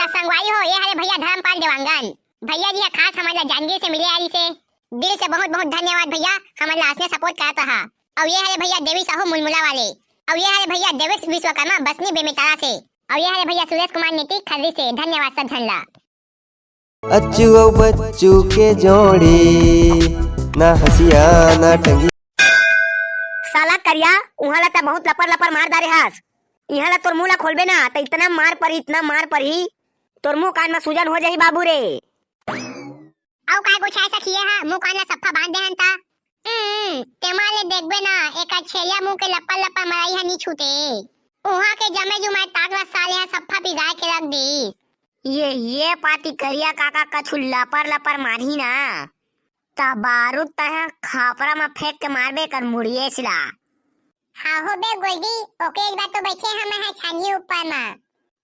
तो संगवारी हो ये हरे भैया धर्मपाल देवांगन भैया जी खास हमारा जानगी से मिले यारी से दिल से बहुत बहुत धन्यवाद भैया हमारे लास्ट में सपोर्ट करता रहा। और ये हरे भैया देवी साहू मुलमुला वाले और ये हरे भैया देवेश विश्वकर्मा बसनी बेमेतारा से और ये हरे भैया सुरेश कुमार नेती खर्री से धन्यवाद सब धनला। अच्चू और बच्चू के जोड़ी ना हसिया ना टंगी साला करिया उहाला त बहुत लपर लपर मार दारे हास इहाला तोर मुंह ला खोलबे ना त इतना मार परी तोर मुंह कान में सूजन हो जाही बाबू रे। औ काय गो छाय सखिए हा मुंह कान ला सफ्फा बांध दे हंता तेमाले देखबे ना एक छेलिया मुंह के लप्पा लप्पा मराई हनी छूटे उहा के जमे जुमाए ताकला साले हा सफ्फा पिगाए के रख दी। ये पाती करिया काका कछु लपर लपर मारही ना ता बारूद तह खापरा में फेंक के मारबे कर मुड़िए सिला। हाँ हो बे गोल्डी ओके एक बार तो बैठे हम है छानी ऊपर में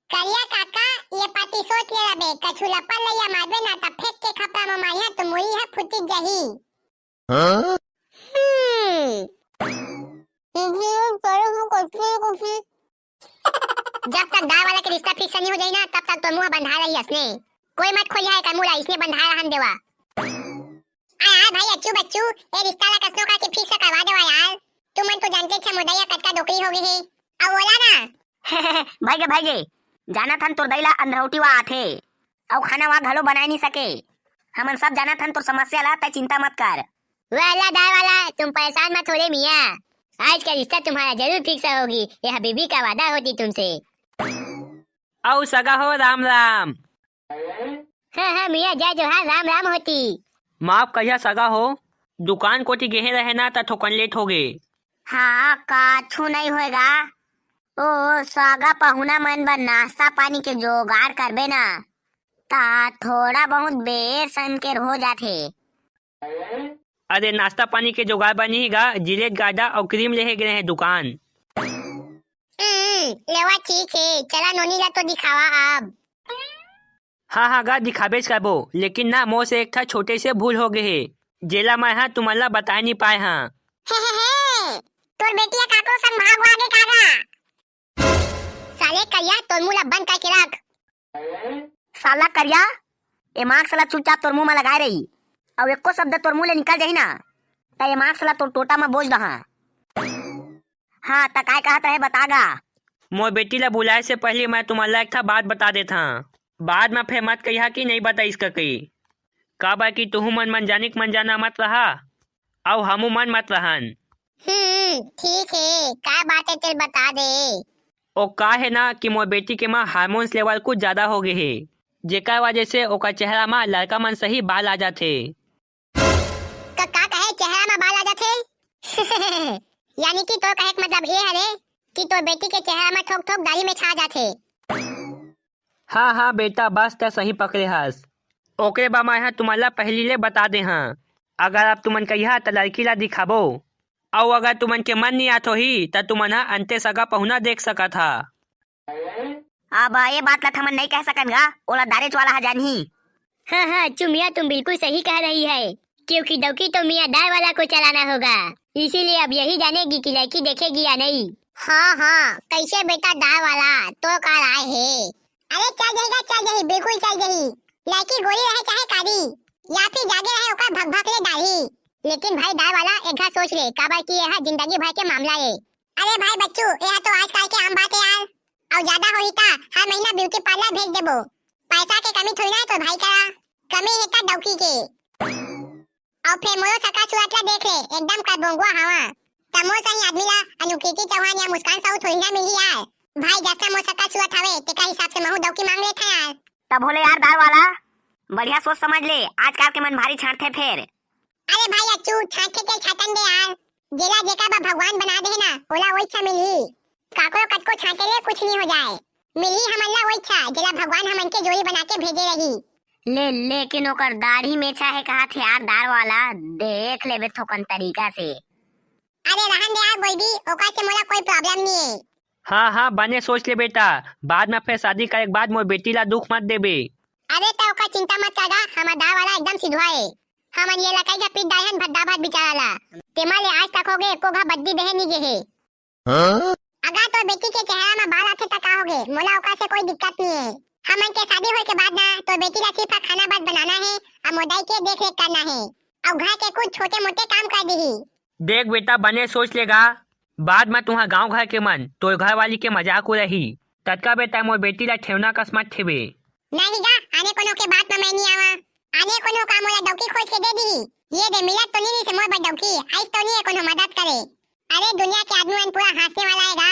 करिया काका ये पाती सोच ले बे कछु लपा लैया मारबे ना त फेंक के खपरा में मारिया तो मुई है फुटी जही। हाँ? जब तक दाल वाला के रिश्ता फिक्स नहीं हो जाए ना तब तक तो मुंह बंधा रही हसने कोई मत खोलिया है मुड़ा इसने बंधा रहन देवा। आया भाई अच्छू बच्चू ये रिश्ता ला कसनो का के फिक्स करवा देवा यार तू मन तो जानते छ मुदैया कटका डोकरी हो गई है अब बोला ना भाई जाना थन तोर दैला अंधरौटी वा आथे और खाना वा घलो बनाए नहीं सके हमन सब जाना थन तोर समस्या ला तय चिंता मत कर। वाला दाल वाला तुम परेशान मत हो रे मियां आज का रिश्ता तुम्हारा जरूर फिक्स होगी यह बीबी का वादा होती तुमसे। औ सगा हो राम राम। हाँ मियां जय जोहार राम राम होती। माफ कहिया सगा हो दुकान कोटी गेहे रहे ना त ठोकन लेट हो गए। हाँ काछू नहीं होएगा ओ सागा पहुना मन बर नाश्ता पानी के जोगाड़ करबे ना ता थोड़ा बहुत बेर सन के हो जाथे। अरे नाश्ता पानी के जुगाड़ बनीगा जिलेट गाड़ा और क्रीम ले गए हैं दुकान। लेवा ठीक है चला नोनी ला तो दिखावा अब। हाँ गा दिखाबेच करबो लेकिन ना मोह से एक था छोटे से भूल हो गए है जेला मैं हाँ तुम्हारा बता नहीं पाए हाँ। तोर बेटिया काको संग भाग आगे कागा साले करिया तोर मुंह ला बंद करके रख। साला करिया ए मार्क्स साला चुपचाप तोर मुंह में लगाए रही और एको शब्द तोर मुंह ले निकल जाही ना त ए मार्क्स साला तोर टोटा में बोझ दहा। हाँ त काय कहत है बतागा। मोर बेटी ला बुलाए से पहले मैं तुम्हारा एक था बात बता देता बाद में फिर मत कहिया कि नहीं बता इसका कही का बा कि तुहू मन जानिक मन जाना मत रहा और हमू मन मत रहन। ठीक है क्या बात है तेरे बता दे। ओ का है ना कि मोर बेटी के माँ हार्मोन्स लेवल कुछ ज्यादा हो गए है जेकर वजह से ओका चेहरा में लड़का मन सही बाल आ जाते। का कहे चेहरा में बाल आ जाते यानी कि तो कहे मतलब ये है रे कि तो बेटी के चेहरा में ठोक ठोक दाढ़ी में छा जाते। हाँ बेटा बस त सही पकड़े हस ओके बा मैं हाँ तुम्हारा पहली ले बता दे हाँ अगर आप तुमन कहिया त लड़की ला दिखाबो और अगर तुमन के मन नहीं आत ही त तुमन हा अंते सगा पहुना देख सका था। अब ये बात ला थमन नहीं कह सकन गा ओला दारेच वाला जानी। हाँ चुमिया तुम बिल्कुल सही कह रही है क्योंकि डौकी तो मियाँ दार वाला को चलाना होगा इसीलिए अब यही जानेगी कि लड़की देखेगी या नहीं। हाँ कैसे बेटा दार वाला तो कार आए है। अरे चल जाही बिल्कुल चल जाही लड़की गोरी रहे चाहे कारी या फिर जागे रहे ओका भग भग ले दाढ़ी लेकिन भाई दार वाला एक घा सोच ले काबर की यह जिंदगी भर के मामला है। अरे भाई बच्चू यह तो आजकल के आम बात है यार और ज्यादा होई ता हर महीना ब्यूटी पार्लर भेज देबो पैसा के कमी थोड़ी ना तो भाई करा कमी है ता डौकी के और फिर मोरो सका सुअतला देख ले एकदम कर बोंगवा हवा तमो सही आदमी ला अनुकृति चौहान या मुस्कान साहू थोड़ी ना मिली यार भाई जैसा मो सका सुअत हवे तेका हिसाब से महू डौकी मांग लेथा यार। तब बोले यार दार वाला बढ़िया सोच समझ ले आजकल के मन भारी छांटथे फिर। अरे भाई अच्छू छाटे के छाटन दे यार जेला जेका बा भगवान बना दे ना ओला वही छा मिली काको कटको छाटे ले कुछ नहीं हो जाए मिली हमन ला वही छा जेला भगवान हमन के जोड़ी बना के भेजे रही। लेकिन ओकर दाढ़ी में चाहे कहा थे यार दार वाला देख लेबे थोकन तरीका से। अरे रहन दे यार गोल्डी ओका से मोला कोई प्रॉब्लम नहीं है। हाँ बने सोच ले बेटा बाद में फिर शादी करे के बाद मोर बेटी ला दुख मत देबे। अरे तो ओका चिंता मत करगा हमार दार वाला एकदम सिधवा है हमन ये लकाई का पीट दाहन भद्दा भात बिचारा ला तेमा ले आज तक होगे एको घा बद्दी देहे नहीं गे है। अगर तो बेटी के चेहरा में बाल आथे त का होगे मोला ओका से कोई दिक्कत नहीं है हमन के शादी होए के बाद ना तो बेटी ला सिर्फ खाना बात बनाना है और मोदाई के देख रेख करना है और घर के कुछ छोटे मोटे काम कर दी। देख बेटा बने सोच लेगा बाद में तुहा गांव घर के मन तो घर वाली के मजाक हो रही तत्का बेटा मोर बेटी ला ठेवना कस मत ठेवे। नहीं गा आने कोनो के बात में मैं नहीं आवा आने कोनो काम मोला डौकी खोज के दे दी ये दे मिला तो नहीं से मोर बड़ डौकी आई तो नहीं है कोनो मदद करे। अरे दुनिया के आदमी मन पूरा हंसने वाला हैगा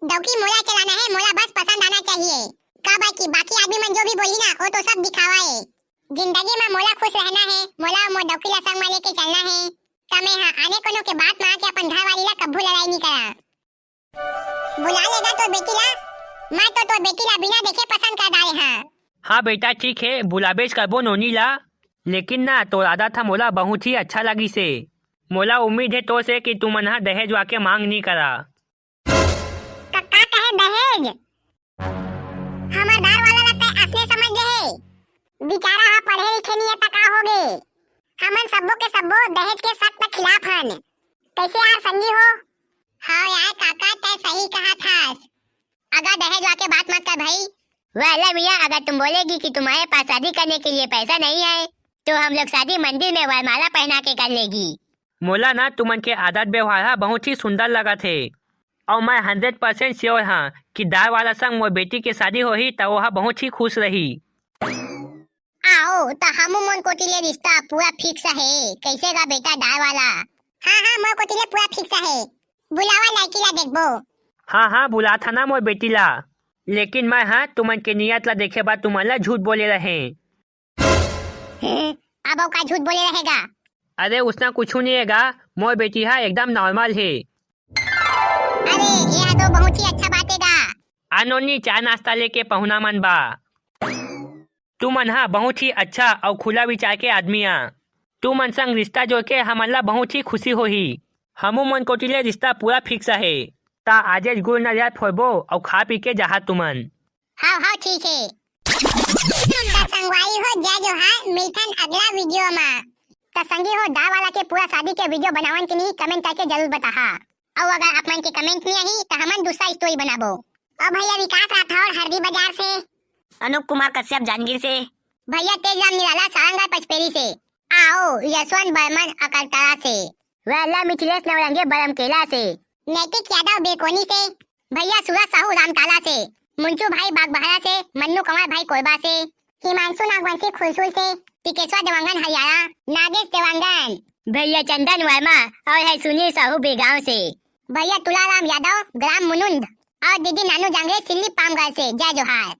डौकी मोला चलाना है मोला बस पसंद आना चाहिए का बाकी आदमी मन जो भी बोली ना वो तो सब दिखावा है। जिंदगी में मोला खुश रहना है मोला मोर डौकी ला संग में लेके चलना है तमे हाँ आने कोनो के बात में आके अपन घर वाली ला कब्बू लड़ाई नहीं करा। बुला लेगा तो बेटी ला मैं तो बेटी ला बिना देखे पसंद कर डाले हाँ। हाँ बेटा ठीक है बुलाबेज करबो नोनी ला लेकिन ना तो आदा था मोला बहुत ही अच्छा लगी से मोला उम्मीद है तो से कि तुम मना दहेज वाके मांग नहीं करा। का कहे दहेज हमार दार वाला लगता है असली समझ गए बेचारा हा पढ़े लिखे नहीं है त का होगे हमन सबो के सबो दहेज के सख्त खिलाफ हन कैसे यार संगी हो। हाँ यार काका तय सही कहा था अगर दहेज वाके बात मत कर भाई। वाला भैया अगर तुम बोलेगी कि तुम्हारे पास शादी करने के लिए पैसा नहीं है तो हम लोग शादी मंदिर में वरमाला पहना के कर लेगी। मोला ना तुमन के आदत व्यवहार बहुत ही सुंदर लगा थे और मैं 100% श्योर हाँ कि दार वाला संग मोर बेटी के शादी होही तो वह बहुत ही खुश रही। आओ तो हम मन कोटिले रिश्ता पूरा फिक्स है कैसे गा बेटा दार वाला। हाँ मोर कोटिले पूरा फिक्स है बुलावा लड़की ला देखबो। हाँ बुला था ना मोर बेटी ला लेकिन मैं हाँ तुमन के नियत ला देखे बाद तुमन ला झूठ बोले रहे। अब वो का झूठ बोले रहेगा। अरे उसना कुछ नहीं हैगा मोर बेटी हाँ एकदम नॉर्मल है। अरे ये तो बहुत ही अच्छा बात हैगा। अनोनी चाय नाश्ता लेके पहुना मन बा तुमन हाँ बहुत ही अच्छा और खुला विचार के आदमिया तुमन संग रिश्ता जोड़ के हमन ला बहुत ही खुशी होही। हमू मन कोटिले रिश्ता पूरा फिक्स है ता आजे गुड़ नजर फोड़बो और खा पी के जहा तुमन। हाँ ठीक है तो संगवाई हो जय जोहार मिलथन अगला वीडियो में। तो संगी हो दा वाला के पूरा शादी के वीडियो बनावन के नहीं कमेंट करके जरूर बताहा और अगर आप मन के कमेंट नहीं आई तो हमन दूसरा स्टोरी बनाबो। और भैया विकास राठौर हरदी बाजार से, अनूप कुमार कश्यप जांजगीर से, भैया तेजराम निराला सारंगा पचपेरी से, आओ यशवंत बर्मन अकलतरा से, वैला मिथिलेश नवरंगे बरमकेला से, नैतिक यादव बेकोनी से, भैया सूरज साहू रामताला से, मुंचू भाई बागबहरा से, मन्नू कुमार भाई कोरबा से, हिमांशु नागवंशी खुलसुल से, टिकेश्वर देवांगन हरियाणा, नागेश देवांगन, भैया चंदन वर्मा और है सुनील साहू बेगांव से, भैया तुलाराम यादव ग्राम मुनुंद और दीदी नानू जांगरे सिल्ली पामगढ़ से। जय जोहार।